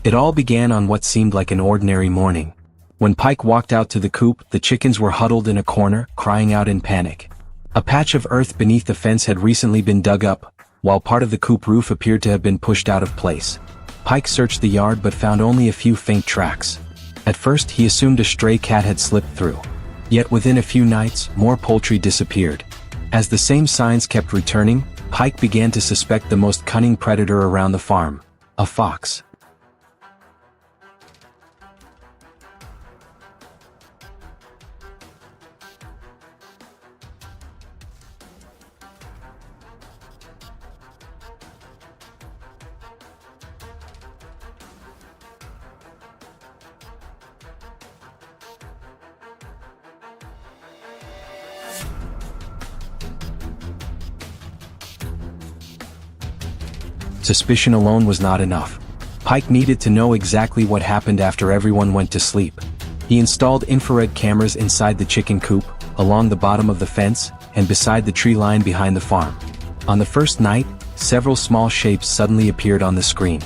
It all began on what seemed like an ordinary morning. When Pike walked out to the coop, the chickens were huddled in a corner, crying out in panic. A patch of earth beneath the fence had recently been dug up, while part of the coop roof appeared to have been pushed out of place. Pike searched the yard but found only a few faint tracks. At first he assumed a stray cat had slipped through. Yet within a few nights, more poultry disappeared. As the same signs kept returning, Pike began to suspect the most cunning predator around the farm: a fox. Suspicion alone was not enough. Pike needed to know exactly what happened after everyone went to sleep. He installed infrared cameras inside the chicken coop, along the bottom of the fence, and beside the tree line behind the farm. On the first night, several small shapes suddenly appeared on the screen.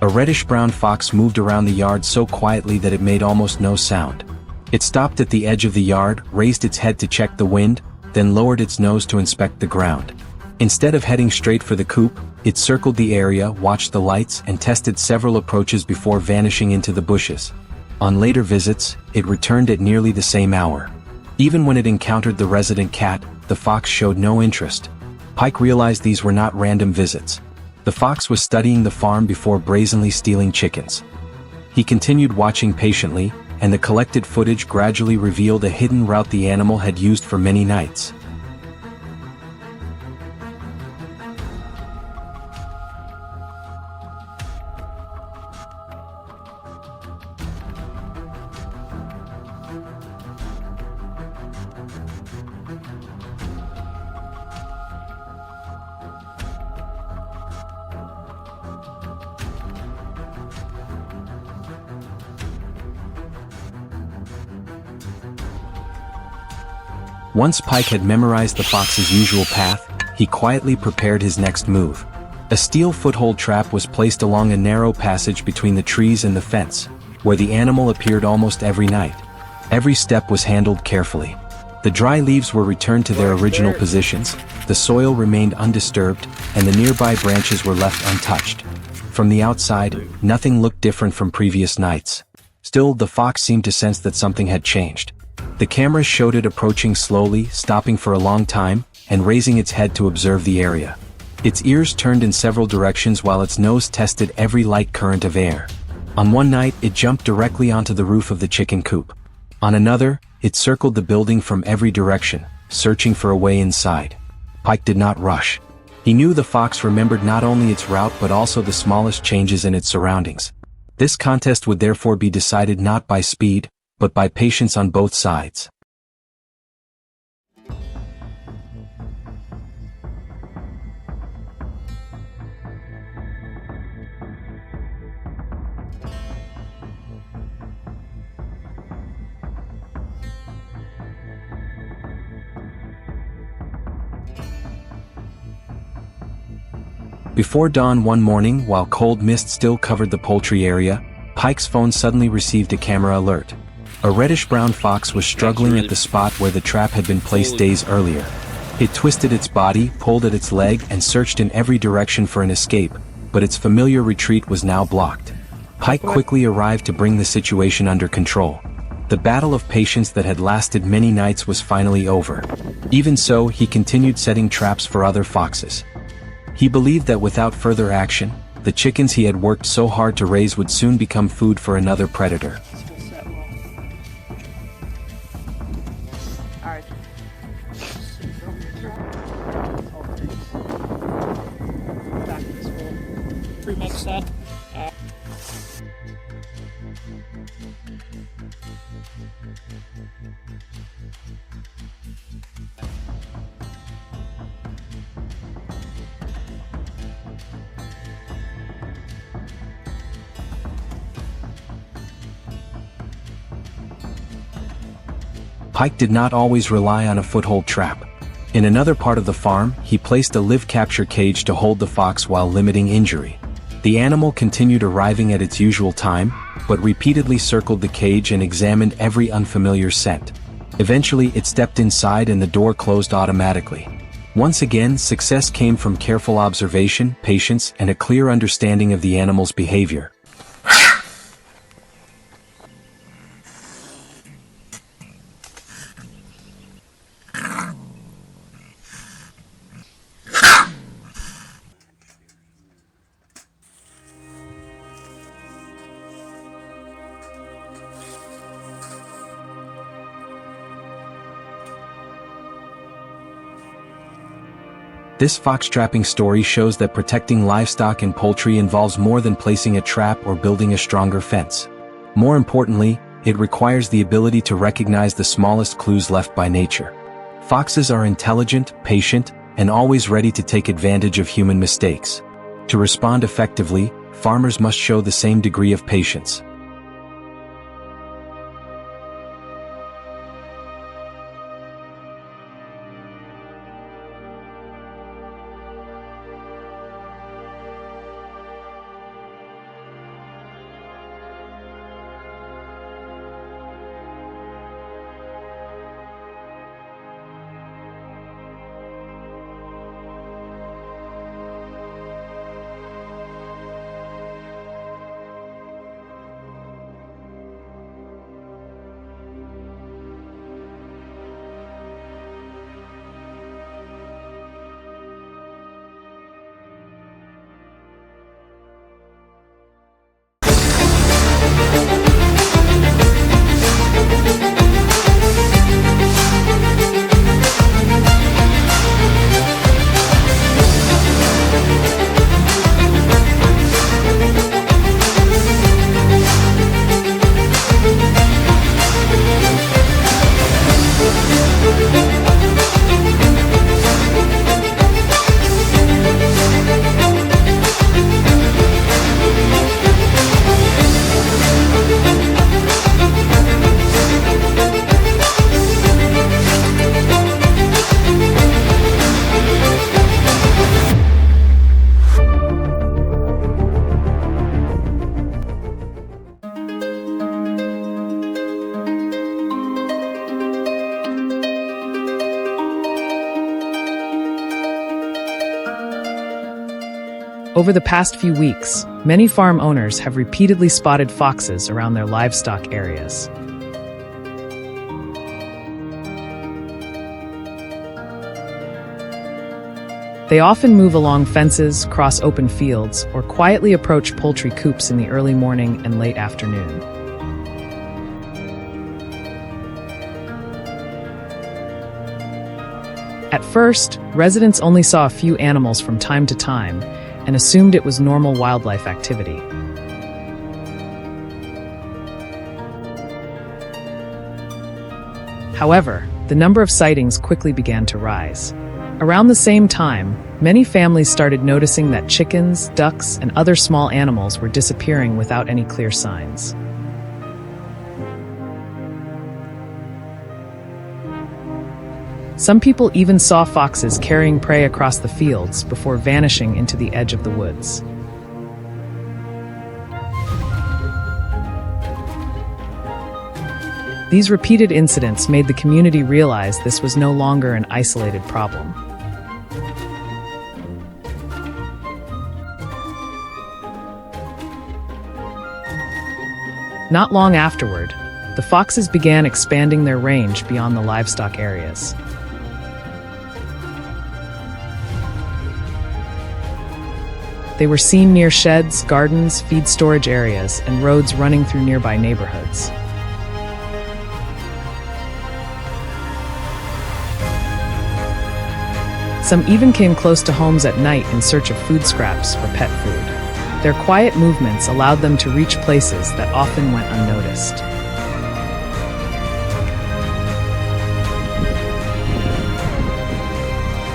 A reddish-brown fox moved around the yard so quietly that it made almost no sound. It stopped at the edge of the yard, raised its head to check the wind, then lowered its nose to inspect the ground. Instead of heading straight for the coop, it circled the area, watched the lights, and tested several approaches before vanishing into the bushes. On later visits, it returned at nearly the same hour. Even when it encountered the resident cat, the fox showed no interest. Pike realized these were not random visits. The fox was studying the farm before brazenly stealing chickens. He continued watching patiently, and the collected footage gradually revealed a hidden route the animal had used for many nights. Once Pike had memorized the fox's usual path, he quietly prepared his next move. A steel foothold trap was placed along a narrow passage between the trees and the fence, where the animal appeared almost every night. Every step was handled carefully. The dry leaves were returned to their original positions, the soil remained undisturbed, and the nearby branches were left untouched. From the outside, nothing looked different from previous nights. Still, the fox seemed to sense that something had changed. The camera showed it approaching slowly, stopping for a long time, and raising its head to observe the area. Its ears turned in several directions while its nose tested every light current of air. On one night, it jumped directly onto the roof of the chicken coop. On another, it circled the building from every direction, searching for a way inside. Pike did not rush. He knew the fox remembered not only its route but also the smallest changes in its surroundings. This contest would therefore be decided not by speed, but by patience on both sides. Before dawn one morning, while cold mist still covered the poultry area, Pike's phone suddenly received a camera alert. A reddish-brown fox was struggling at the spot where the trap had been placed days earlier. It twisted its body, pulled at its leg, and searched in every direction for an escape, but its familiar retreat was now blocked. Pike quickly arrived to bring the situation under control. The battle of patience that had lasted many nights was finally over. Even so, he continued setting traps for other foxes. He believed that without further action, the chickens he had worked so hard to raise would soon become food for another predator. Remix that. Pike did not always rely on a foothold trap. In another part of the farm, he placed a live capture cage to hold the fox while limiting injury. The animal continued arriving at its usual time, but repeatedly circled the cage and examined every unfamiliar scent. Eventually, it stepped inside and the door closed automatically. Once again, success came from careful observation, patience, and a clear understanding of the animal's behavior. This fox trapping story shows that protecting livestock and poultry involves more than placing a trap or building a stronger fence. More importantly, it requires the ability to recognize the smallest clues left by nature. Foxes are intelligent, patient, and always ready to take advantage of human mistakes. To respond effectively, farmers must show the same degree of patience. Over the past few weeks, many farm owners have repeatedly spotted foxes around their livestock areas. They often move along fences, cross open fields, or quietly approach poultry coops in the early morning and late afternoon. At first, residents only saw a few animals from time to time and assumed it was normal wildlife activity. However, the number of sightings quickly began to rise. Around the same time, many families started noticing that chickens, ducks, and other small animals were disappearing without any clear signs. Some people even saw foxes carrying prey across the fields before vanishing into the edge of the woods. These repeated incidents made the community realize this was no longer an isolated problem. Not long afterward, the foxes began expanding their range beyond the livestock areas. They were seen near sheds, gardens, feed storage areas, and roads running through nearby neighborhoods. Some even came close to homes at night in search of food scraps or pet food. Their quiet movements allowed them to reach places that often went unnoticed.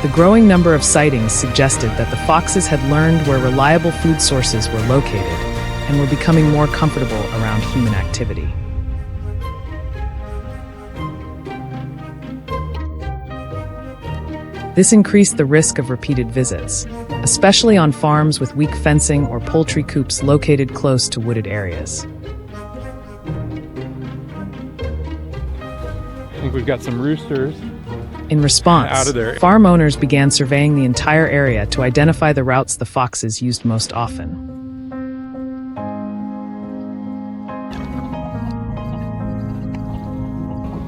The growing number of sightings suggested that the foxes had learned where reliable food sources were located and were becoming more comfortable around human activity. This increased the risk of repeated visits, especially on farms with weak fencing or poultry coops located close to wooded areas. I think we've got some roosters. In response, Out of there. farm owners began surveying the entire area to identify the routes the foxes used most often.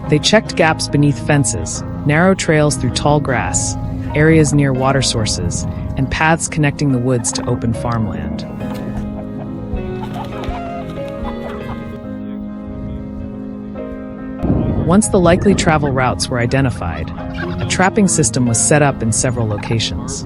They checked gaps beneath fences, narrow trails through tall grass, areas near water sources, and paths connecting the woods to open farmland. Once the likely travel routes were identified, a trapping system was set up in several locations.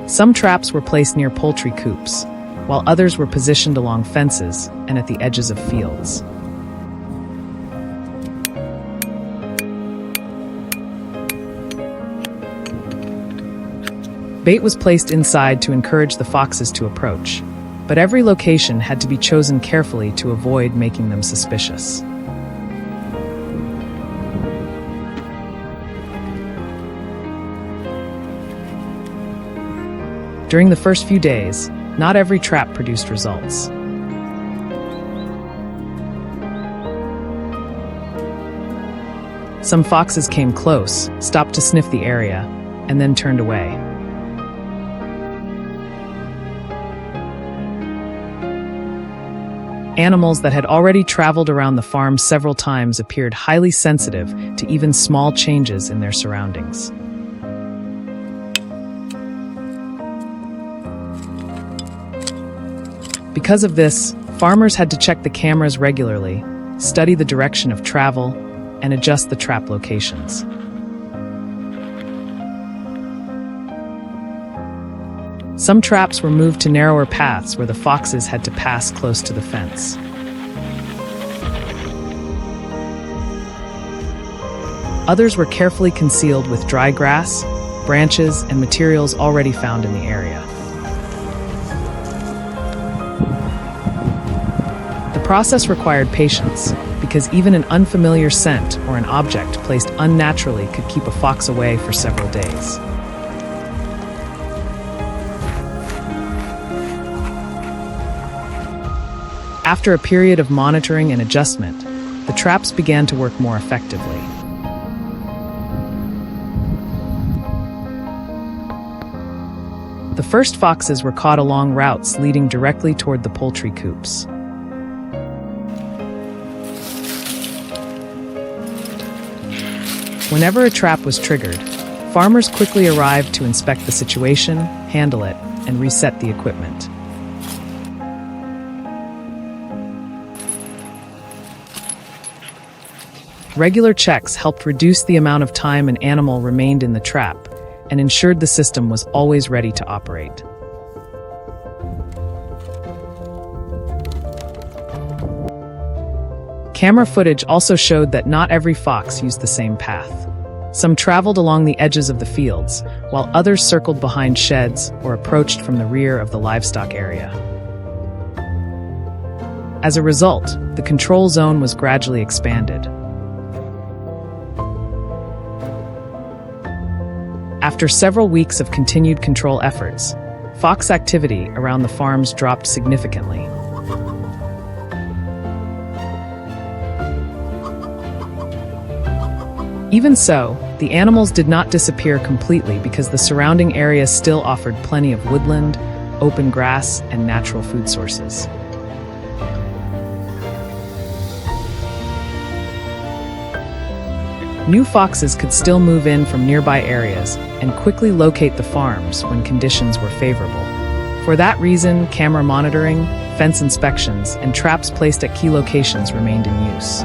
Some traps were placed near poultry coops, while others were positioned along fences and at the edges of fields. Bait was placed inside to encourage the foxes to approach, but every location had to be chosen carefully to avoid making them suspicious. During the first few days, not every trap produced results. Some foxes came close, stopped to sniff the area, and then turned away. Animals that had already traveled around the farm several times appeared highly sensitive to even small changes in their surroundings. Because of this, farmers had to check the cameras regularly, study the direction of travel, and adjust the trap locations. Some traps were moved to narrower paths where the foxes had to pass close to the fence. Others were carefully concealed with dry grass, branches, and materials already found in the area. The process required patience, because even an unfamiliar scent or an object placed unnaturally could keep a fox away for several days. After a period of monitoring and adjustment, the traps began to work more effectively. The first foxes were caught along routes leading directly toward the poultry coops. Whenever a trap was triggered, farmers quickly arrived to inspect the situation, handle it, and reset the equipment. Regular checks helped reduce the amount of time an animal remained in the trap and ensured the system was always ready to operate. Camera footage also showed that not every fox used the same path. Some traveled along the edges of the fields, while others circled behind sheds or approached from the rear of the livestock area. As a result, the control zone was gradually expanded. After several weeks of continued control efforts, fox activity around the farms dropped significantly. Even so, the animals did not disappear completely because the surrounding area still offered plenty of woodland, open grass, and natural food sources. New foxes could still move in from nearby areas and quickly locate the farms when conditions were favorable. For that reason, camera monitoring, fence inspections, and traps placed at key locations remained in use.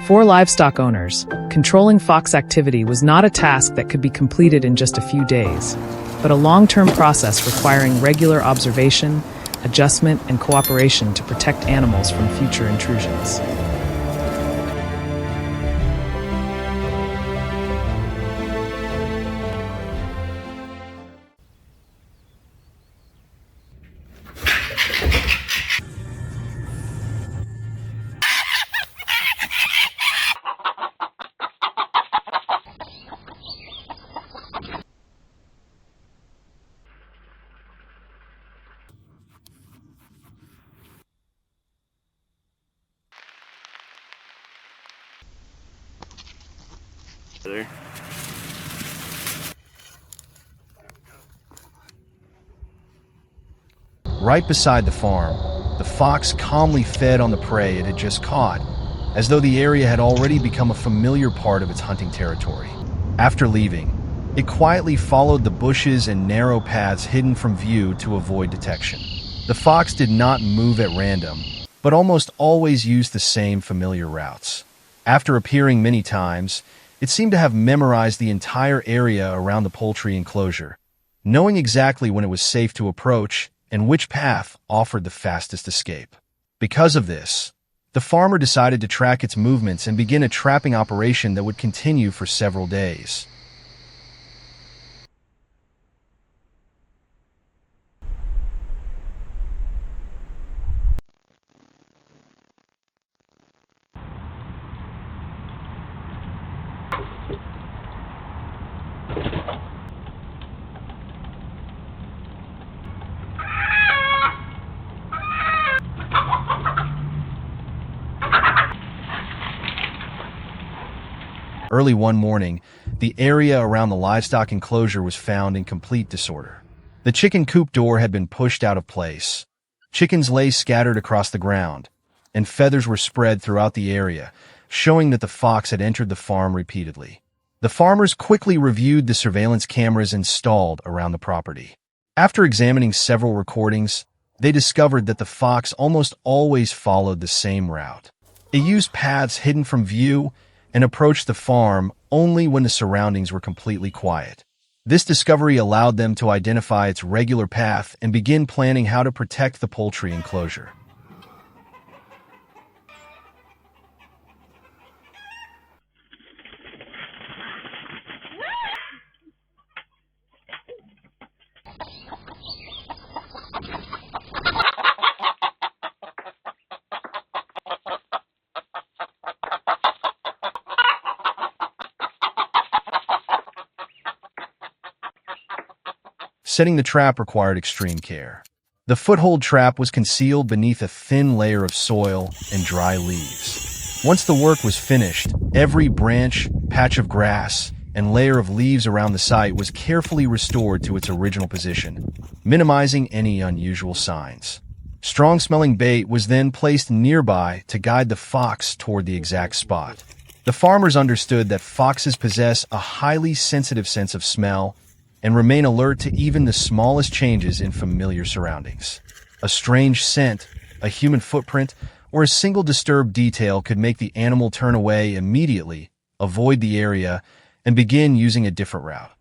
For livestock owners, controlling fox activity was not a task that could be completed in just a few days, but a long-term process requiring regular observation, adjustment, and cooperation to protect animals from future intrusions. Right beside the farm, the fox calmly fed on the prey it had just caught, as though the area had already become a familiar part of its hunting territory. After leaving, it quietly followed the bushes and narrow paths hidden from view to avoid detection. The fox did not move at random, but almost always used the same familiar routes. After appearing many times, it seemed to have memorized the entire area around the poultry enclosure, knowing exactly when it was safe to approach and which path offered the fastest escape. Because of this, the farmer decided to track its movements and begin a trapping operation that would continue for several days. Early one morning, the area around the livestock enclosure was found in complete disorder. The chicken coop door had been pushed out of place. Chickens lay scattered across the ground, and feathers were spread throughout the area, showing that the fox had entered the farm repeatedly. The farmers quickly reviewed the surveillance cameras installed around the property. After examining several recordings, they discovered that the fox almost always followed the same route. It used paths hidden from view and approached the farm only when the surroundings were completely quiet. This discovery allowed them to identify its regular path and begin planning how to protect the poultry enclosure. Setting the trap required extreme care. The foothold trap was concealed beneath a thin layer of soil and dry leaves. Once the work was finished, every branch, patch of grass, and layer of leaves around the site was carefully restored to its original position, minimizing any unusual signs. Strong-smelling bait was then placed nearby to guide the fox toward the exact spot. The farmers understood that foxes possess a highly sensitive sense of smell and remain alert to even the smallest changes in familiar surroundings. A strange scent, a human footprint, or a single disturbed detail could make the animal turn away immediately, avoid the area, and begin using a different route.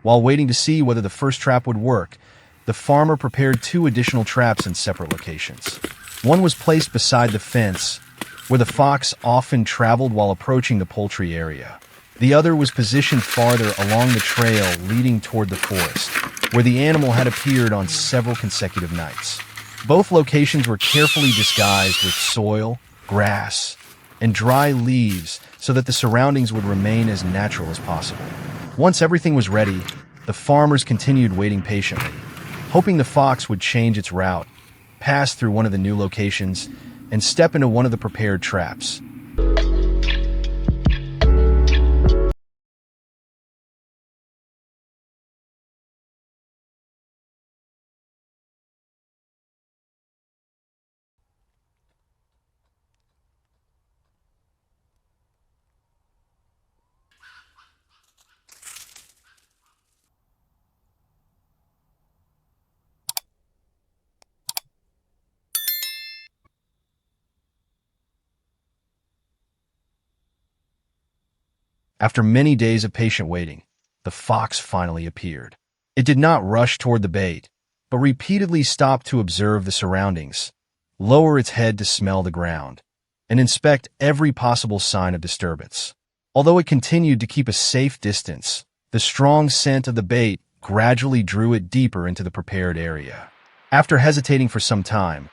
While waiting to see whether the first trap would work, the farmer prepared 2 additional traps in separate locations. One was placed beside the fence, where the fox often traveled while approaching the poultry area. The other was positioned farther along the trail leading toward the forest, where the animal had appeared on several consecutive nights. Both locations were carefully disguised with soil, grass, and dry leaves so that the surroundings would remain as natural as possible. Once everything was ready, the farmers continued waiting patiently, hoping the fox would change its route, pass through one of the new locations, and step into one of the prepared traps. After many days of patient waiting, the fox finally appeared. It did not rush toward the bait, but repeatedly stopped to observe the surroundings, lower its head to smell the ground, and inspect every possible sign of disturbance. Although it continued to keep a safe distance, the strong scent of the bait gradually drew it deeper into the prepared area. After hesitating for some time,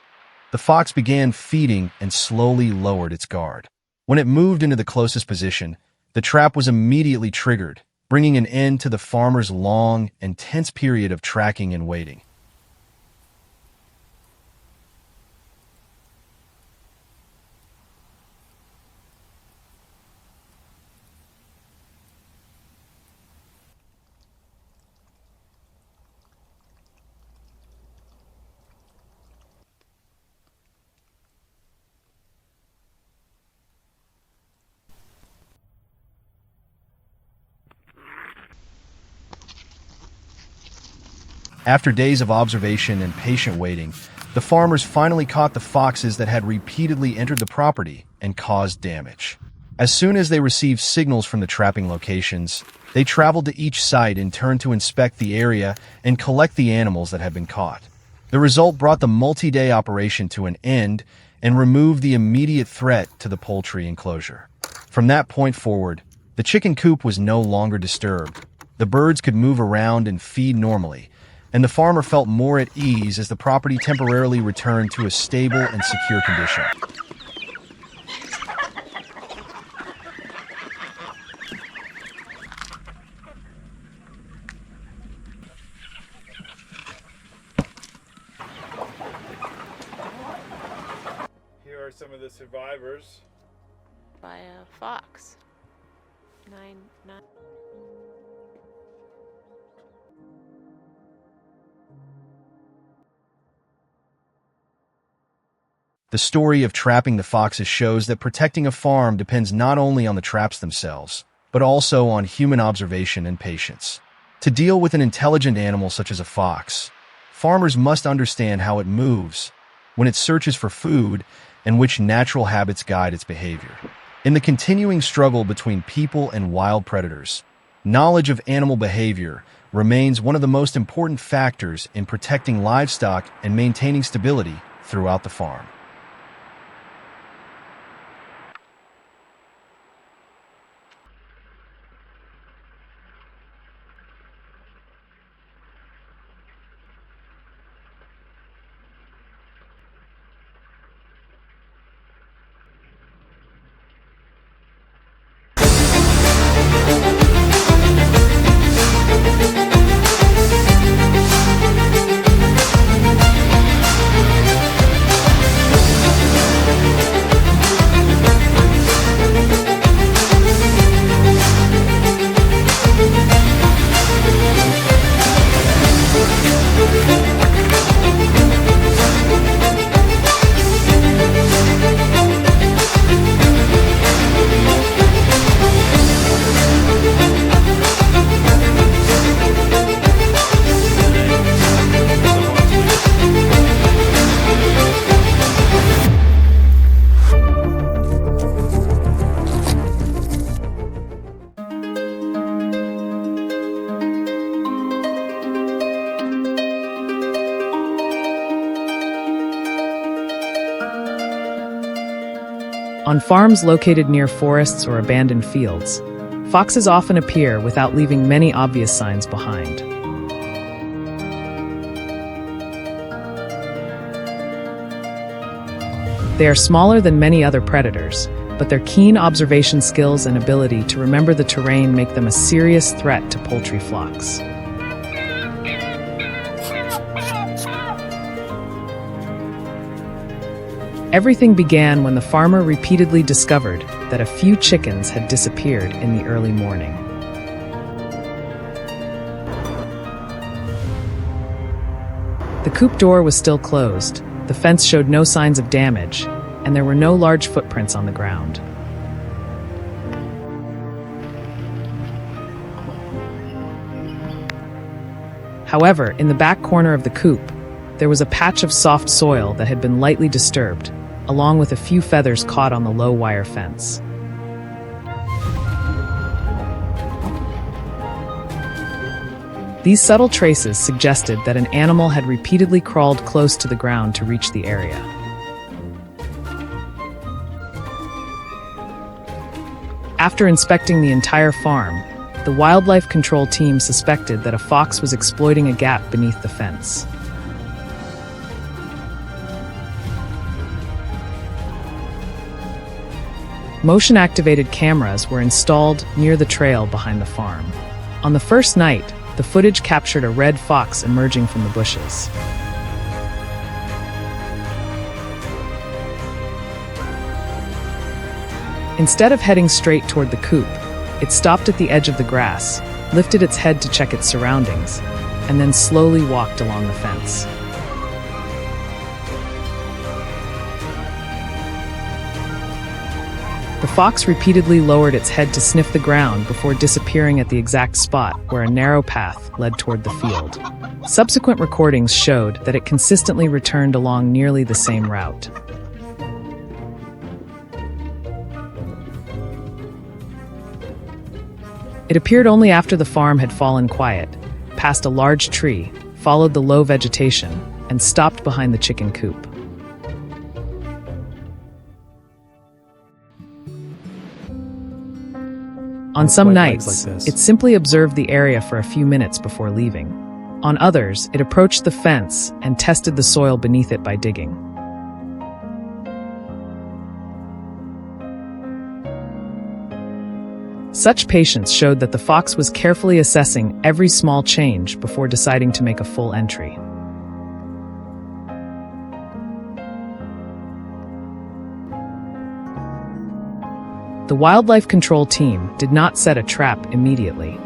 The fox began feeding and slowly lowered its guard. When it moved into the closest position, the trap was immediately triggered, bringing an end to the farmer's long and tense period of tracking and waiting. After days of observation and patient waiting, the farmers finally caught the foxes that had repeatedly entered the property and caused damage. As soon as they received signals from the trapping locations, they traveled to each site in turn to inspect the area and collect the animals that had been caught. The result brought the multi-day operation to an end and removed the immediate threat to the poultry enclosure. From that point forward, the chicken coop was no longer disturbed. The birds could move around and feed normally, and the farmer felt more at ease as the property temporarily returned to a stable and secure condition. Here are some of the survivors. By a fox. Nine. The story of trapping the foxes shows that protecting a farm depends not only on the traps themselves, but also on human observation and patience. To deal with an intelligent animal such as a fox, farmers must understand how it moves, when it searches for food, and which natural habits guide its behavior. In the continuing struggle between people and wild predators, knowledge of animal behavior remains one of the most important factors in protecting livestock and maintaining stability throughout the farm. On farms located near forests or abandoned fields, foxes often appear without leaving many obvious signs behind. They are smaller than many other predators, but their keen observation skills and ability to remember the terrain make them a serious threat to poultry flocks. Everything began when the farmer repeatedly discovered that a few chickens had disappeared in the early morning. The coop door was still closed, the fence showed no signs of damage, and there were no large footprints on the ground. However, in the back corner of the coop, there was a patch of soft soil that had been lightly disturbed, along with a few feathers caught on the low wire fence. These subtle traces suggested that an animal had repeatedly crawled close to the ground to reach the area. After inspecting the entire farm, the wildlife control team suspected that a fox was exploiting a gap beneath the fence. Motion-activated cameras were installed near the trail behind the farm. On the first night, the footage captured a red fox emerging from the bushes. Instead of heading straight toward the coop, it stopped at the edge of the grass, lifted its head to check its surroundings, and then slowly walked along the fence. The fox repeatedly lowered its head to sniff the ground before disappearing at the exact spot where a narrow path led toward the field. Subsequent recordings showed that it consistently returned along nearly the same route. It appeared only after the farm had fallen quiet, passed a large tree, followed the low vegetation, and stopped behind the chicken coop. On some nights, it simply observed the area for a few minutes before leaving. On others, it approached the fence and tested the soil beneath it by digging. Such patience showed that the fox was carefully assessing every small change before deciding to make a full entry. The wildlife control team did not set a trap immediately.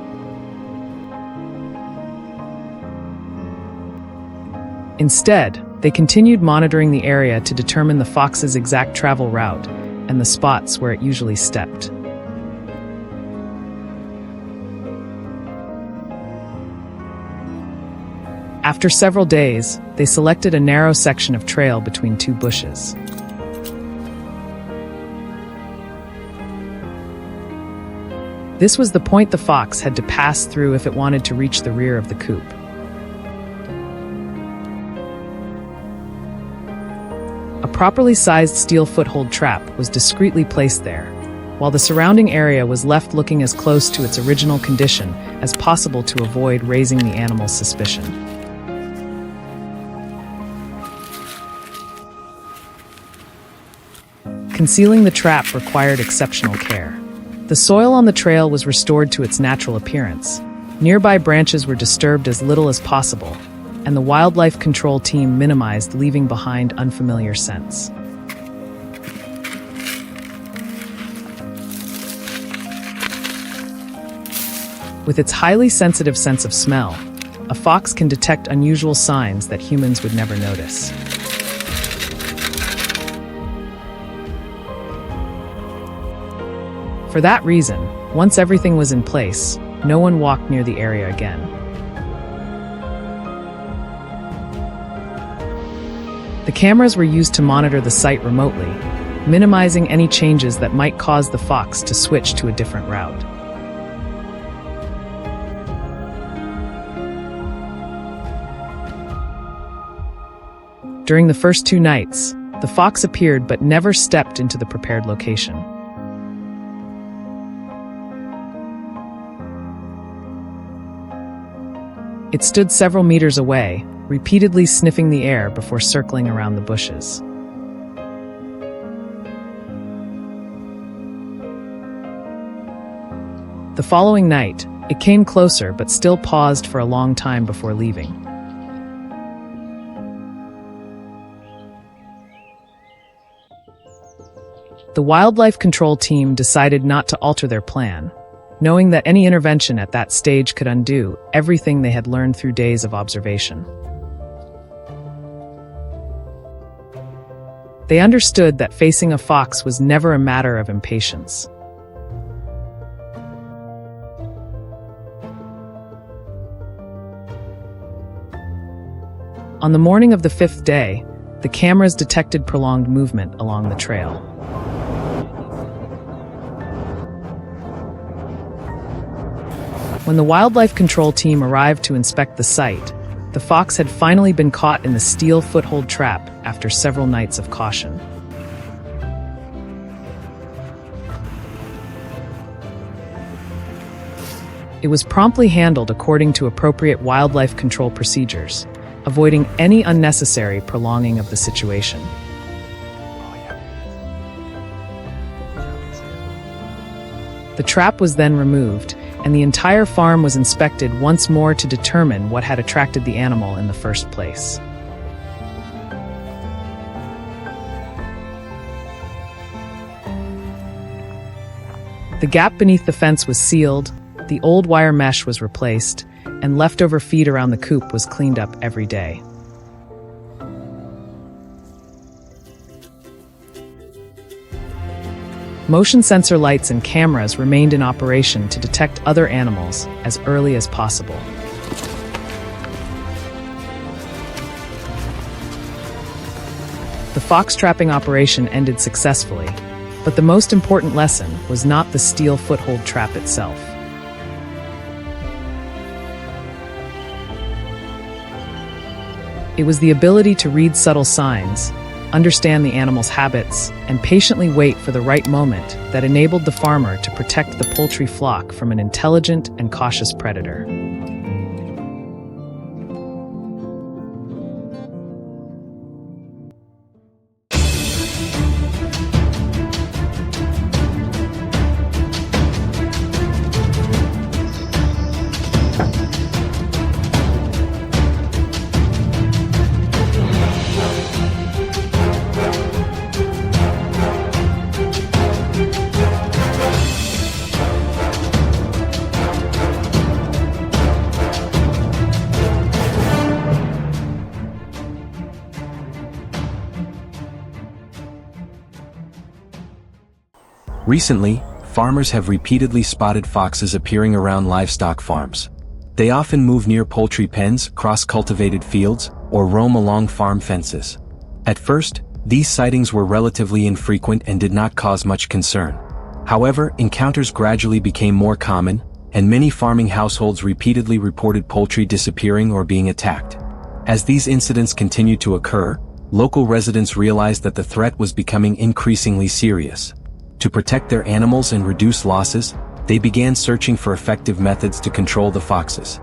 Instead, they continued monitoring the area to determine the fox's exact travel route and the spots where it usually stepped. After several days, they selected a narrow section of trail between two bushes. This was the point the fox had to pass through if it wanted to reach the rear of the coop. A properly sized steel foothold trap was discreetly placed there, while the surrounding area was left looking as close to its original condition as possible to avoid raising the animal's suspicion. Concealing the trap required exceptional care. The soil on the trail was restored to its natural appearance. Nearby branches were disturbed as little as possible, and the wildlife control team minimized leaving behind unfamiliar scents. With its highly sensitive sense of smell, a fox can detect unusual signs that humans would never notice. For that reason, once everything was in place, no one walked near the area again. The cameras were used to monitor the site remotely, minimizing any changes that might cause the fox to switch to a different route. During the first 2 nights, the fox appeared but never stepped into the prepared location. It stood several meters away, repeatedly sniffing the air before circling around the bushes. The following night, it came closer but still paused for a long time before leaving. The wildlife control team decided not to alter their plan, knowing that any intervention at that stage could undo everything they had learned through days of observation. They understood that facing a fox was never a matter of impatience. On the morning of the 5th day, the cameras detected prolonged movement along the trail. When the wildlife control team arrived to inspect the site, the fox had finally been caught in the steel foothold trap after several nights of caution. It was promptly handled according to appropriate wildlife control procedures, avoiding any unnecessary prolonging of the situation. The trap was then removed, and the entire farm was inspected once more to determine what had attracted the animal in the first place. The gap beneath the fence was sealed, the old wire mesh was replaced, and leftover feed around the coop was cleaned up every day. Motion sensor lights and cameras remained in operation to detect other animals as early as possible. The fox trapping operation ended successfully, but the most important lesson was not the steel foothold trap itself. It was the ability to read subtle signs, understand the animal's habits, and patiently wait for the right moment that enabled the farmer to protect the poultry flock from an intelligent and cautious predator. Recently, farmers have repeatedly spotted foxes appearing around livestock farms. They often move near poultry pens, cross cultivated fields, or roam along farm fences. At first, these sightings were relatively infrequent and did not cause much concern. However, encounters gradually became more common, and many farming households repeatedly reported poultry disappearing or being attacked. As these incidents continued to occur, local residents realized that the threat was becoming increasingly serious. To protect their animals and reduce losses, they began searching for effective methods to control the foxes.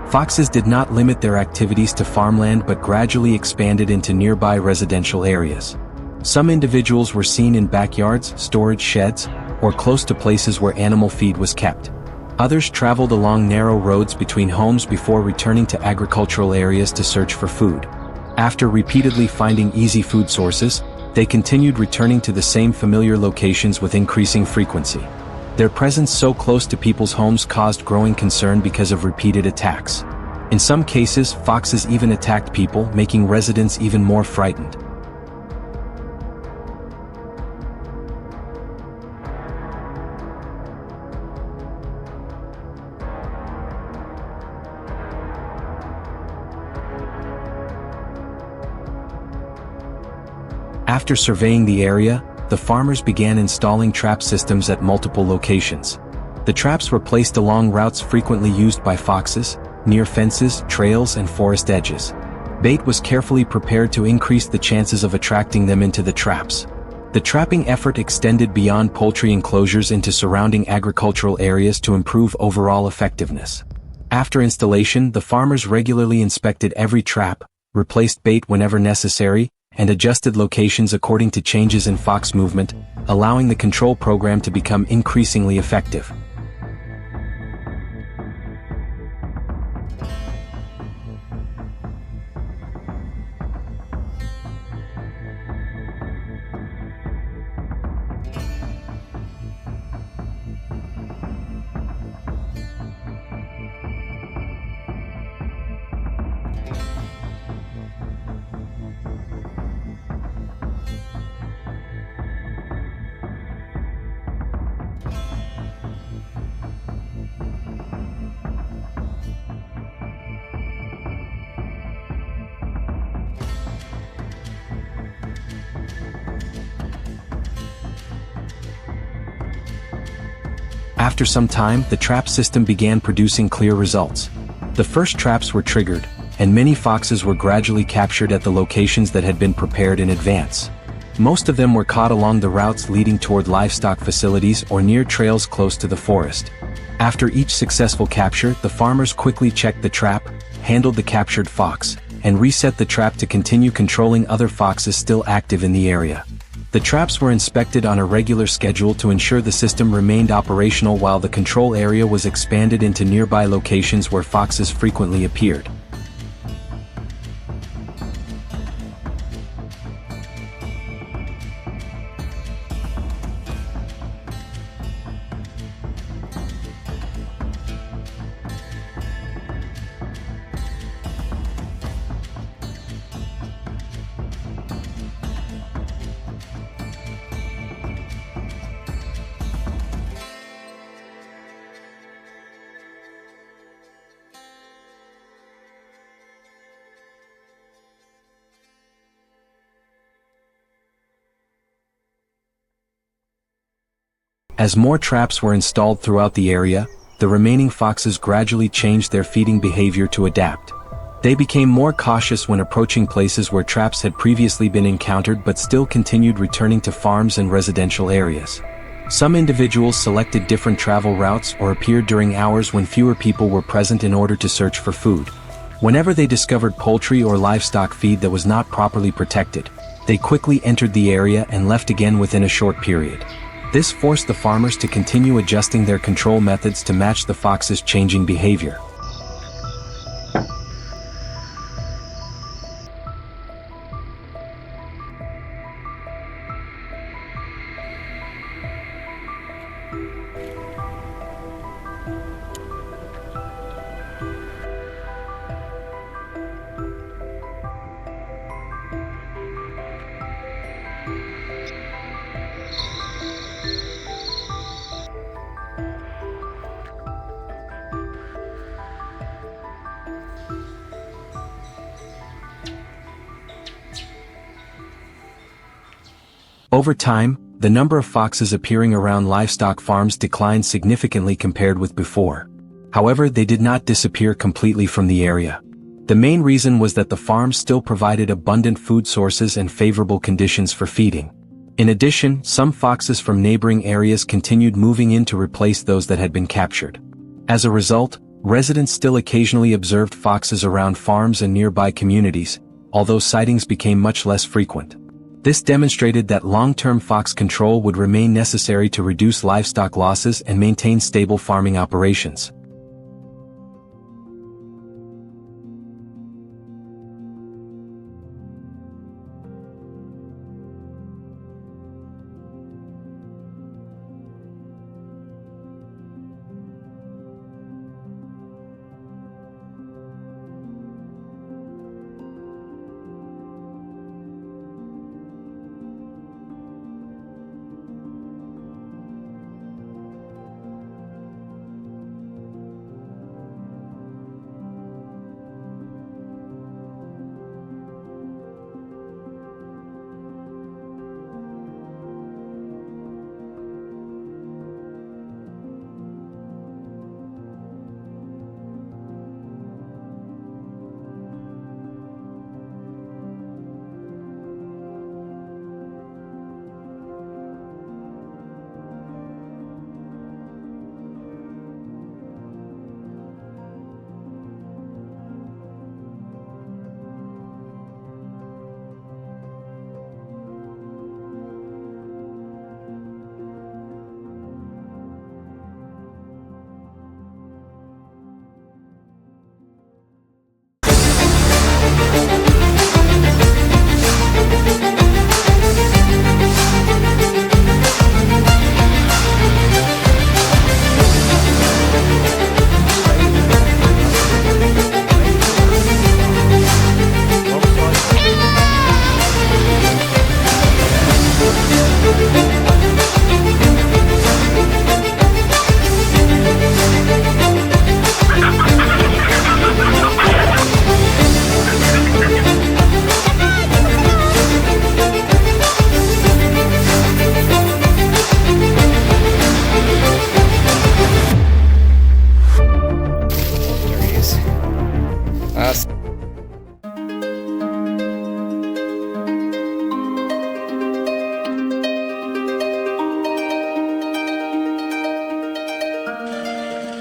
Foxes did not limit their activities to farmland but gradually expanded into nearby residential areas. Some individuals were seen in backyards, storage sheds, or close to places where animal feed was kept. Others traveled along narrow roads between homes before returning to agricultural areas to search for food. After repeatedly finding easy food sources, they continued returning to the same familiar locations with increasing frequency. Their presence so close to people's homes caused growing concern because of repeated attacks. In some cases, foxes even attacked people, making residents even more frightened. After surveying the area, the farmers began installing trap systems at multiple locations. The traps were placed along routes frequently used by foxes, near fences, trails, and forest edges. Bait was carefully prepared to increase the chances of attracting them into the traps. The trapping effort extended beyond poultry enclosures into surrounding agricultural areas to improve overall effectiveness. After installation, the farmers regularly inspected every trap, replaced bait whenever necessary, and adjusted locations according to changes in fox movement, allowing the control program to become increasingly effective. After some time, the trap system began producing clear results. The first traps were triggered, and many foxes were gradually captured at the locations that had been prepared in advance. Most of them were caught along the routes leading toward livestock facilities or near trails close to the forest. After each successful capture, the farmers quickly checked the trap, handled the captured fox, and reset the trap to continue controlling other foxes still active in the area. The traps were inspected on a regular schedule to ensure the system remained operational while the control area was expanded into nearby locations where foxes frequently appeared. As more traps were installed throughout the area, the remaining foxes gradually changed their feeding behavior to adapt. They became more cautious when approaching places where traps had previously been encountered but still continued returning to farms and residential areas. Some individuals selected different travel routes or appeared during hours when fewer people were present in order to search for food. Whenever they discovered poultry or livestock feed that was not properly protected, they quickly entered the area and left again within a short period. This forced the farmers to continue adjusting their control methods to match the fox's changing behavior. Over time, the number of foxes appearing around livestock farms declined significantly compared with before. However, they did not disappear completely from the area. The main reason was that the farms still provided abundant food sources and favorable conditions for feeding. In addition, some foxes from neighboring areas continued moving in to replace those that had been captured. As a result, residents still occasionally observed foxes around farms and nearby communities, although sightings became much less frequent. This demonstrated that long-term fox control would remain necessary to reduce livestock losses and maintain stable farming operations.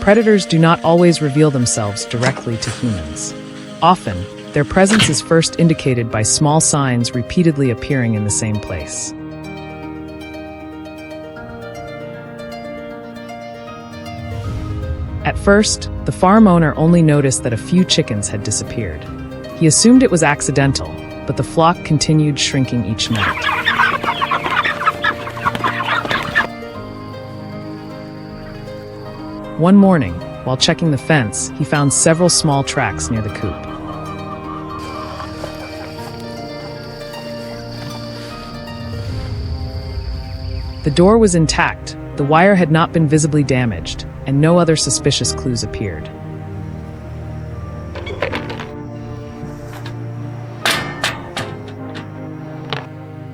predators do not always reveal themselves directly to humans. Often, their presence is first indicated by small signs repeatedly appearing in the same place. At first, the farm owner only noticed that a few chickens had disappeared. He assumed it was accidental, but the flock continued shrinking each night. One morning, while checking the fence, he found several small tracks near the coop. The door was intact, the wire had not been visibly damaged, and no other suspicious clues appeared.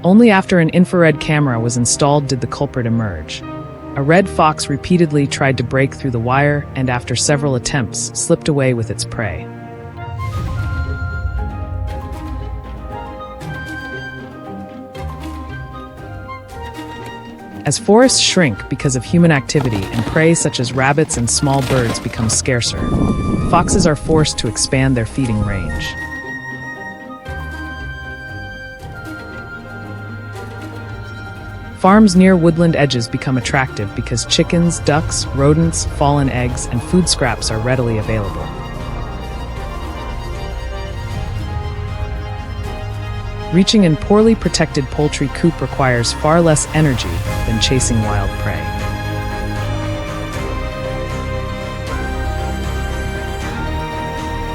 Only after an infrared camera was installed did the culprit emerge. A red fox repeatedly tried to break through the wire and, after several attempts, slipped away with its prey. As forests shrink because of human activity and prey such as rabbits and small birds become scarcer, foxes are forced to expand their feeding range. Farms near woodland edges become attractive because chickens, ducks, rodents, fallen eggs, and food scraps are readily available. Reaching a poorly protected poultry coop requires far less energy than chasing wild prey.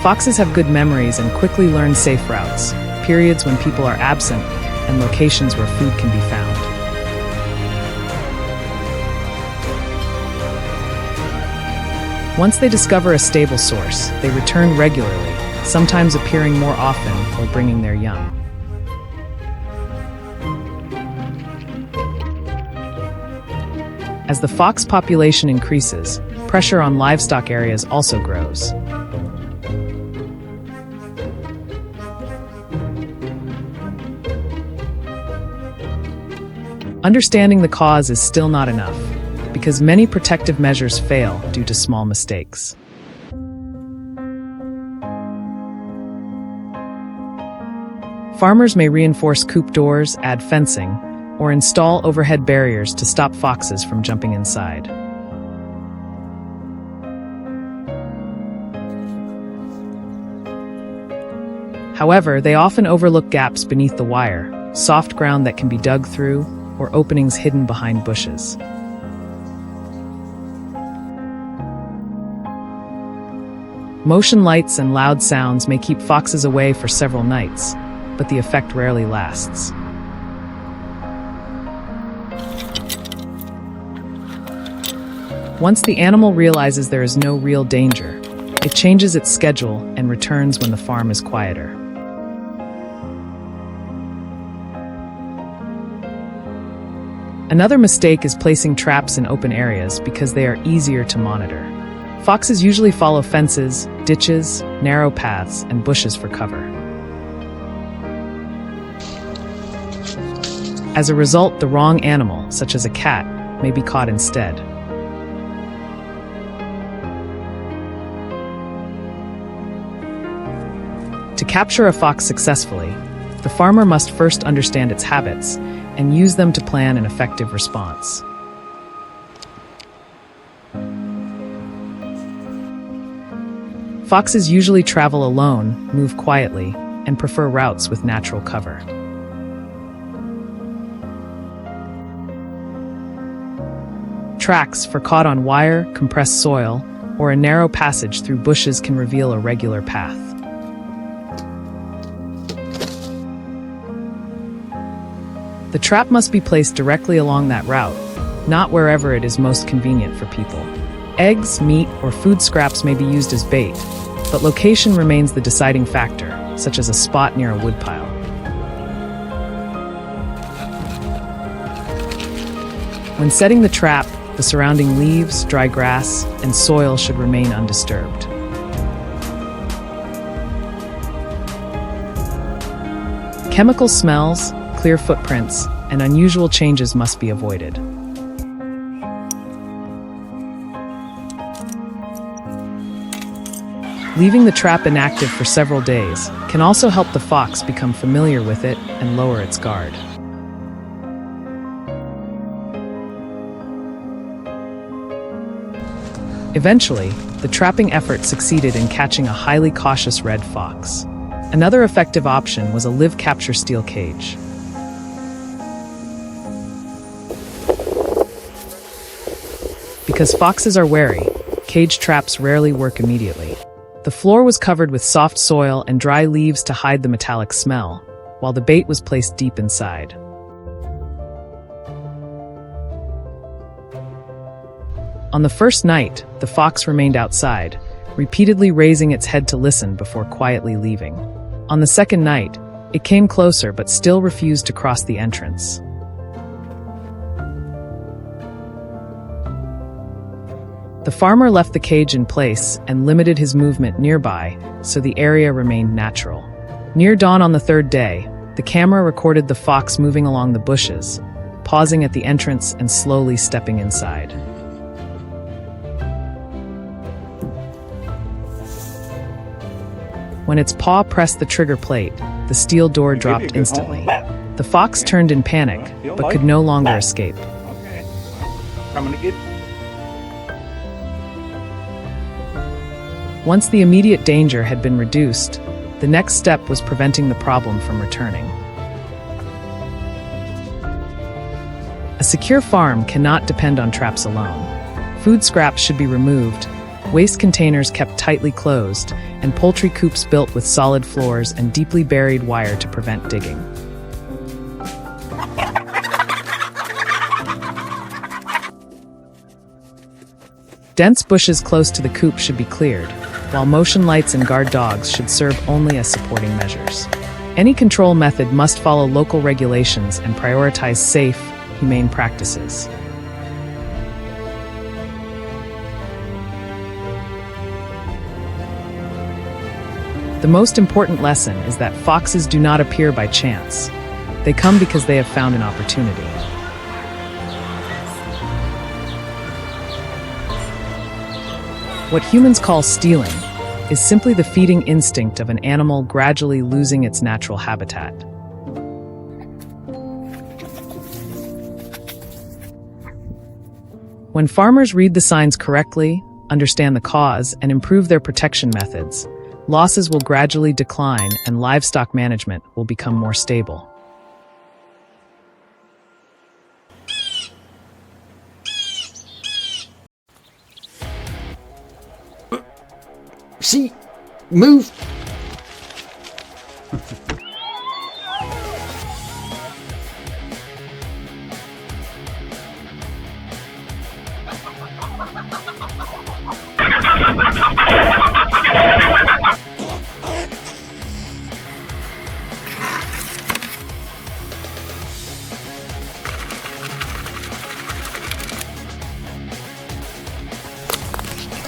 Foxes have good memories and quickly learn safe routes, periods when people are absent, and locations where food can be found. Once they discover a stable source, they return regularly, sometimes appearing more often or bringing their young. As the fox population increases, pressure on livestock areas also grows. Understanding the cause is still not enough, because many protective measures fail due to small mistakes. Farmers may reinforce coop doors, add fencing, or install overhead barriers to stop foxes from jumping inside. However, they often overlook gaps beneath the wire, soft ground that can be dug through, or openings hidden behind bushes. Motion lights and loud sounds may keep foxes away for several nights, but the effect rarely lasts. Once the animal realizes there is no real danger, it changes its schedule and returns when the farm is quieter. Another mistake is placing traps in open areas because they are easier to monitor. Foxes usually follow fences, ditches, narrow paths, and bushes for cover. As a result, the wrong animal, such as a cat, may be caught instead. To capture a fox successfully, the farmer must first understand its habits and use them to plan an effective response. Foxes usually travel alone, move quietly, and prefer routes with natural cover. Tracks for caught on wire, compressed soil, or a narrow passage through bushes can reveal a regular path. The trap must be placed directly along that route, not wherever it is most convenient for people. Eggs, meat, or food scraps may be used as bait, but location remains the deciding factor, such as a spot near a woodpile. When setting the trap, the surrounding leaves, dry grass, and soil should remain undisturbed. Chemical smells, clear footprints, and unusual changes must be avoided. Leaving the trap inactive for several days can also help the fox become familiar with it and lower its guard. Eventually, the trapping effort succeeded in catching a highly cautious red fox. Another effective option was a live-capture steel cage. Because foxes are wary, cage traps rarely work immediately. The floor was covered with soft soil and dry leaves to hide the metallic smell, while the bait was placed deep inside. On the first night, the fox remained outside, repeatedly raising its head to listen before quietly leaving. On the second night, it came closer but still refused to cross the entrance. The farmer left the cage in place and limited his movement nearby so the area remained natural. Near dawn on the third day, the camera recorded the fox moving along the bushes, pausing at the entrance and slowly stepping inside. When its paw pressed the trigger plate, the steel door dropped instantly. The fox turned in panic, but could no longer escape. Okay. Coming to get. Once the immediate danger had been reduced, the next step was preventing the problem from returning. A secure farm cannot depend on traps alone. Food scraps should be removed, waste containers kept tightly closed, and poultry coops built with solid floors and deeply buried wire to prevent digging. Dense bushes close to the coop should be cleared, while motion lights and guard dogs should serve only as supporting measures. Any control method must follow local regulations and prioritize safe, humane practices. The most important lesson is that foxes do not appear by chance. They come because they have found an opportunity. What humans call stealing is simply the feeding instinct of an animal gradually losing its natural habitat. When farmers read the signs correctly, understand the cause, and improve their protection methods, losses will gradually decline and livestock management will become more stable. See? Move!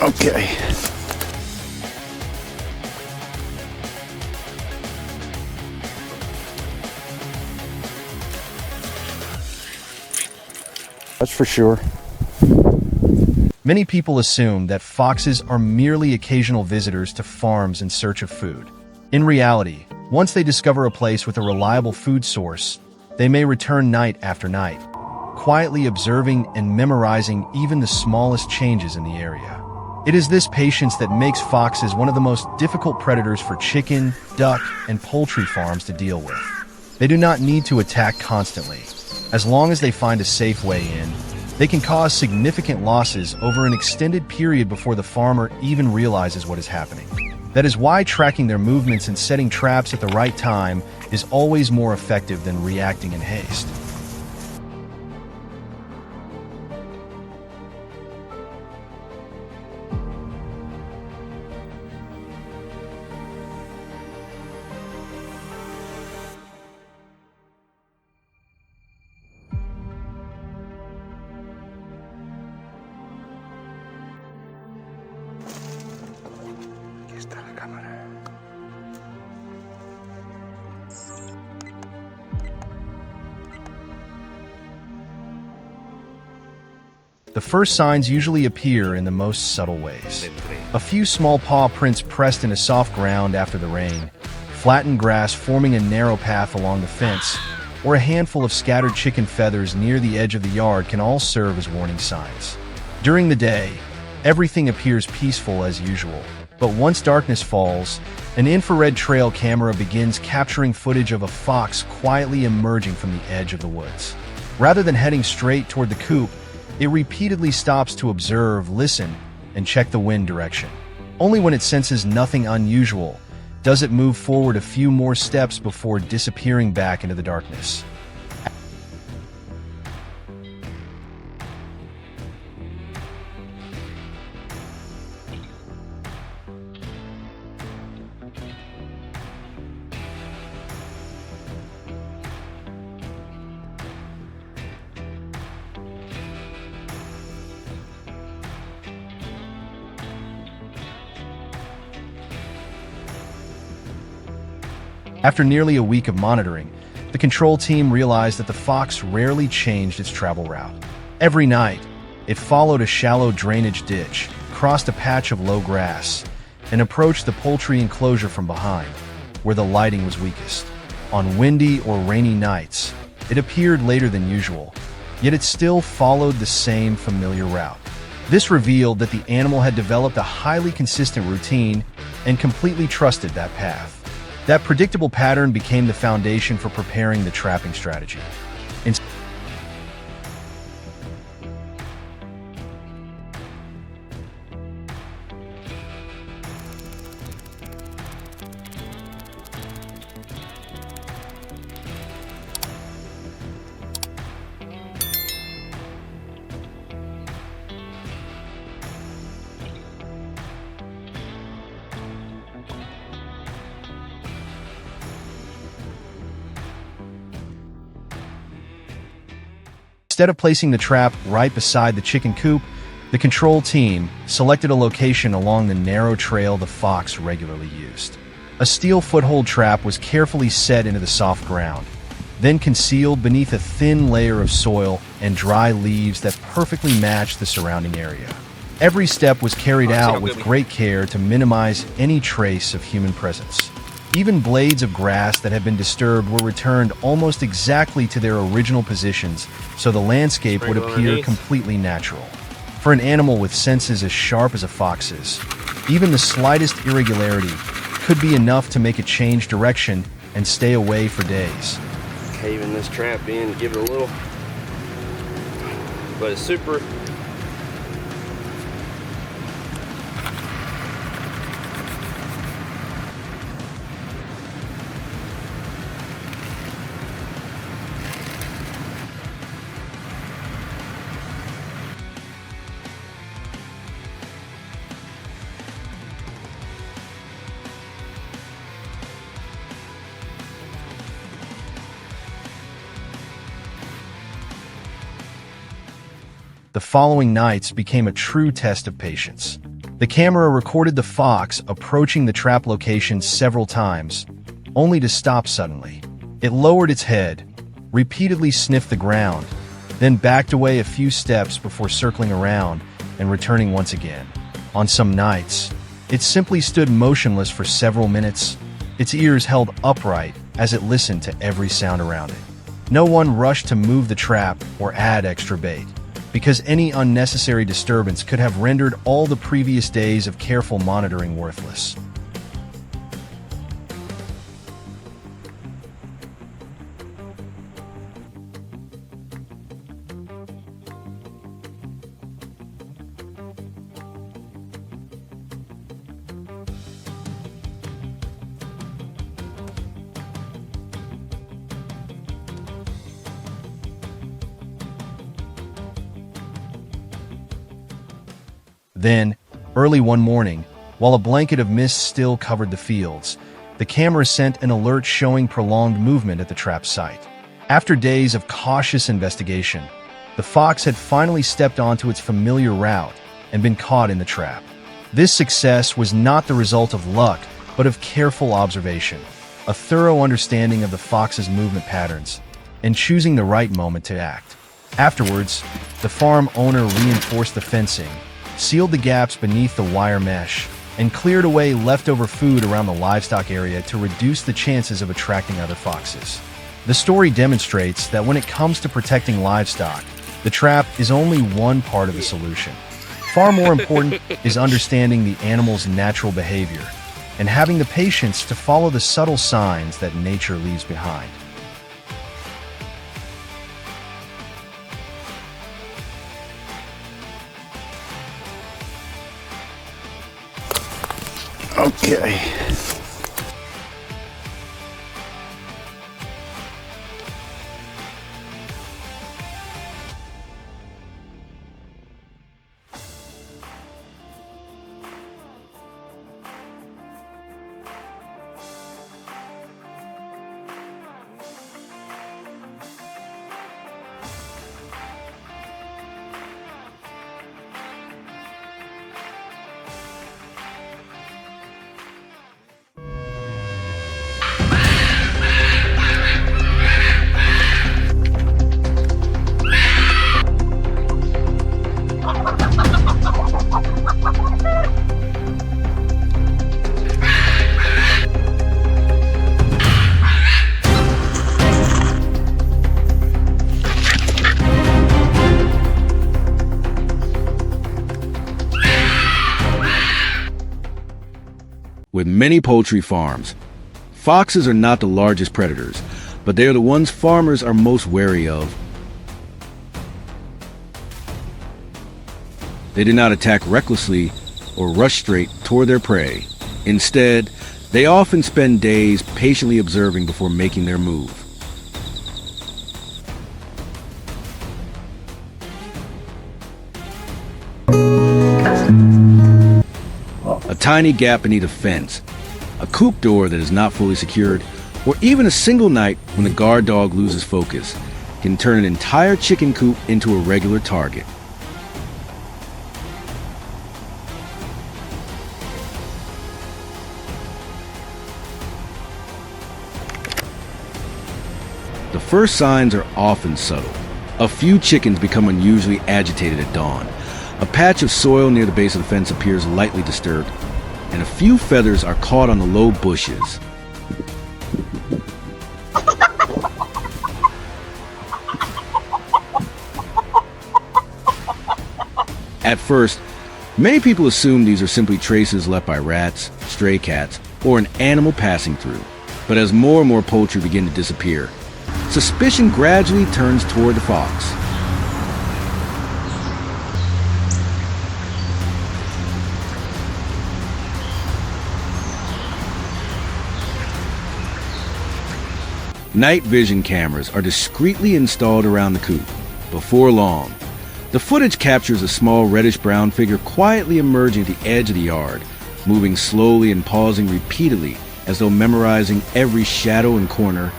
Okay. That's for sure. Many people assume that foxes are merely occasional visitors to farms in search of food. In reality, once they discover a place with a reliable food source, they may return night after night, quietly observing and memorizing even the smallest changes in the area. It is this patience that makes foxes one of the most difficult predators for chicken, duck, and poultry farms to deal with. They do not need to attack constantly. As long as they find a safe way in, they can cause significant losses over an extended period before the farmer even realizes what is happening. That is why tracking their movements and setting traps at the right time is always more effective than reacting in haste. The first signs usually appear in the most subtle ways. A few small paw prints pressed into soft ground after the rain, flattened grass forming a narrow path along the fence, or a handful of scattered chicken feathers near the edge of the yard can all serve as warning signs. During the day, everything appears peaceful as usual, but once darkness falls, an infrared trail camera begins capturing footage of a fox quietly emerging from the edge of the woods. Rather than heading straight toward the coop, it repeatedly stops to observe, listen, and check the wind direction. Only when it senses nothing unusual does it move forward a few more steps before disappearing back into the darkness. After nearly a week of monitoring, the control team realized that the fox rarely changed its travel route. Every night, it followed a shallow drainage ditch, crossed a patch of low grass, and approached the poultry enclosure from behind, where the lighting was weakest. On windy or rainy nights, it appeared later than usual, yet it still followed the same familiar route. This revealed that the animal had developed a highly consistent routine and completely trusted that path. That predictable pattern became the foundation for preparing the trapping strategy. Instead of placing the trap right beside the chicken coop, the control team selected a location along the narrow trail the fox regularly used. A steel foothold trap was carefully set into the soft ground, then concealed beneath a thin layer of soil and dry leaves that perfectly matched the surrounding area. Every step was carried out with great care to minimize any trace of human presence. Even blades of grass that had been disturbed were returned almost exactly to their original positions, so the landscape would appear completely natural. For an animal with senses as sharp as a fox's, even the slightest irregularity could be enough to make it change direction and stay away for days. Caving this trap in, give it a little, but it's super. The following nights became a true test of patience. The camera recorded the fox approaching the trap location several times, only to stop suddenly. It lowered its head, repeatedly sniffed the ground, then backed away a few steps before circling around and returning once again. On some nights, it simply stood motionless for several minutes, its ears held upright as it listened to every sound around it. No one rushed to move the trap or add extra bait, because any unnecessary disturbance could have rendered all the previous days of careful monitoring worthless. Then, early one morning, while a blanket of mist still covered the fields, the camera sent an alert showing prolonged movement at the trap site. After days of cautious investigation, the fox had finally stepped onto its familiar route and been caught in the trap. This success was not the result of luck, but of careful observation, a thorough understanding of the fox's movement patterns, and choosing the right moment to act. Afterwards, the farm owner reinforced the fencing, sealed the gaps beneath the wire mesh, and cleared away leftover food around the livestock area to reduce the chances of attracting other foxes. The story demonstrates that when it comes to protecting livestock, the trap is only one part of the solution. Far more important is understanding the animal's natural behavior and having the patience to follow the subtle signs that nature leaves behind. Okay. With many poultry farms, foxes are not the largest predators, but they are the ones farmers are most wary of. They do not attack recklessly or rush straight toward their prey. Instead, they often spend days patiently observing before making their move. A tiny gap beneath a fence, a coop door that is not fully secured, or even a single night when the guard dog loses focus can turn an entire chicken coop into a regular target. The first signs are often subtle. A few chickens become unusually agitated at dawn. A patch of soil near the base of the fence appears lightly disturbed, and a few feathers are caught on the low bushes. At first, many people assume these are simply traces left by rats, stray cats, or an animal passing through. But as more and more poultry begin to disappear, suspicion gradually turns toward the fox. Night vision cameras are discreetly installed around the coop. Before long, the footage captures a small reddish-brown figure quietly emerging at the edge of the yard, moving slowly and pausing repeatedly as though memorizing every shadow and corner.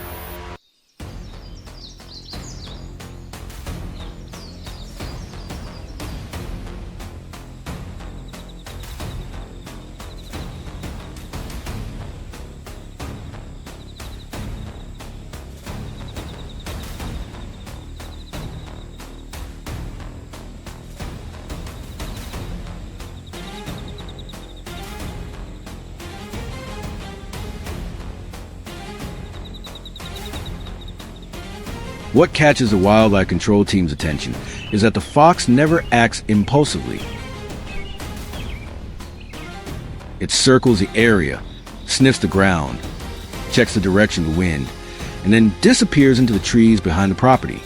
What catches the wildlife control team's attention is that the fox never acts impulsively. It circles the area, sniffs the ground, checks the direction of the wind, and then disappears into the trees behind the property.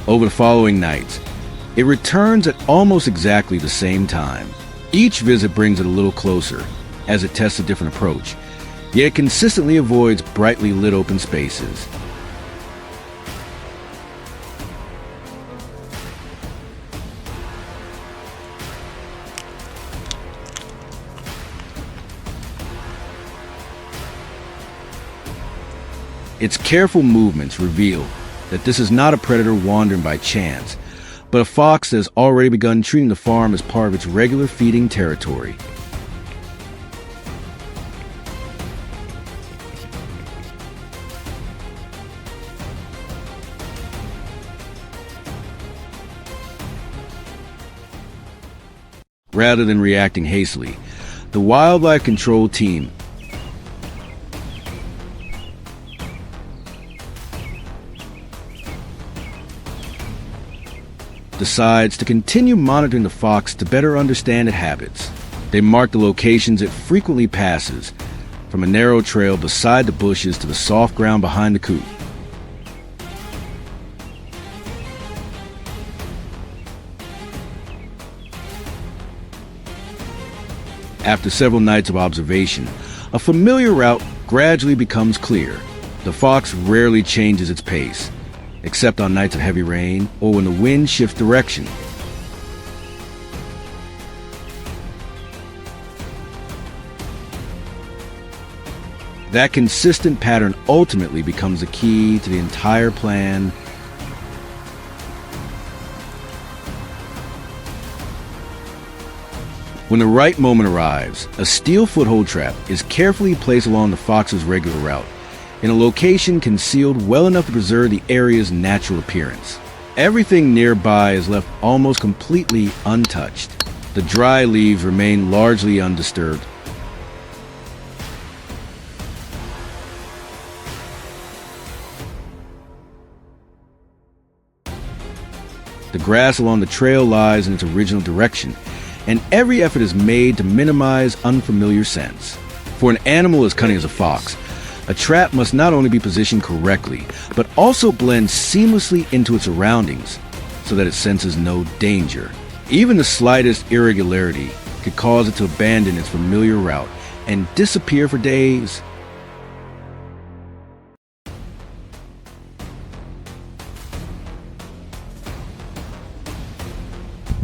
Over the following nights, it returns at almost exactly the same time. Each visit brings it a little closer as it tests a different approach, yet it consistently avoids brightly lit open spaces. Its careful movements reveal that this is not a predator wandering by chance, but a fox that has already begun treating the farm as part of its regular feeding territory. Rather than reacting hastily, the wildlife control team decides to continue monitoring the fox to better understand its habits. They mark the locations it frequently passes, from a narrow trail beside the bushes to the soft ground behind the coop. After several nights of observation, a familiar route gradually becomes clear. The fox rarely changes its pace, except on nights of heavy rain or when the wind shifts direction. That consistent pattern ultimately becomes the key to the entire plan. When the right moment arrives, a steel foothold trap is carefully placed along the fox's regular route, in a location concealed well enough to preserve the area's natural appearance. Everything nearby is left almost completely untouched. The dry leaves remain largely undisturbed. The grass along the trail lies in its original direction, and every effort is made to minimize unfamiliar scents. For an animal as cunning as a fox, a trap must not only be positioned correctly, but also blend seamlessly into its surroundings so that it senses no danger. Even the slightest irregularity could cause it to abandon its familiar route and disappear for days.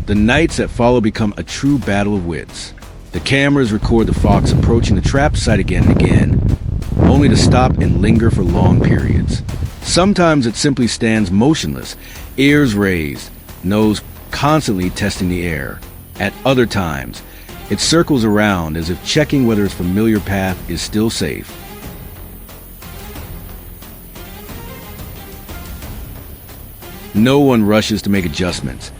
The nights that follow become a true battle of wits. The cameras record the fox approaching the trap site again and again, only to stop and linger for long periods. Sometimes it simply stands motionless, ears raised, nose constantly testing the air. At other times, it circles around as if checking whether its familiar path is still safe. No one rushes to make adjustments,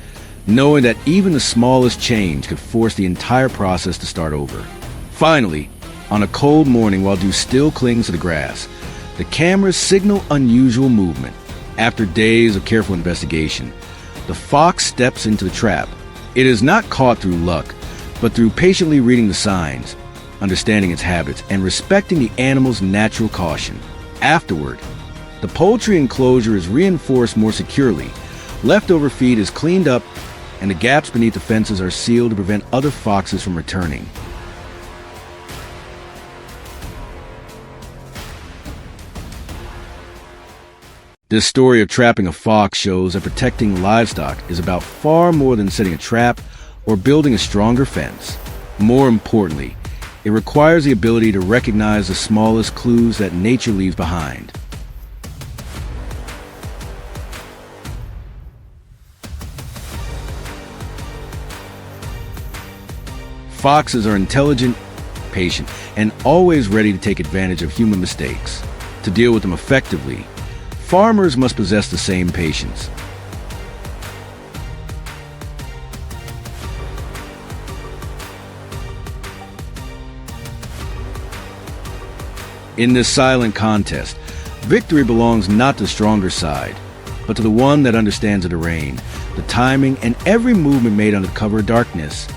knowing that even the smallest change could force the entire process to start over. Finally, on a cold morning while dew still clings to the grass, the cameras signal unusual movement. After days of careful investigation, the fox steps into the trap. It is not caught through luck, but through patiently reading the signs, understanding its habits, and respecting the animal's natural caution. Afterward, the poultry enclosure is reinforced more securely, leftover feed is cleaned up, and the gaps beneath the fences are sealed to prevent other foxes from returning. This story of trapping a fox shows that protecting livestock is about far more than setting a trap or building a stronger fence. More importantly, it requires the ability to recognize the smallest clues that nature leaves behind. Foxes are intelligent, patient, and always ready to take advantage of human mistakes. To deal with them effectively, farmers must possess the same patience. In this silent contest, victory belongs not to the stronger side, but to the one that understands the terrain, the timing, and every movement made under cover of darkness.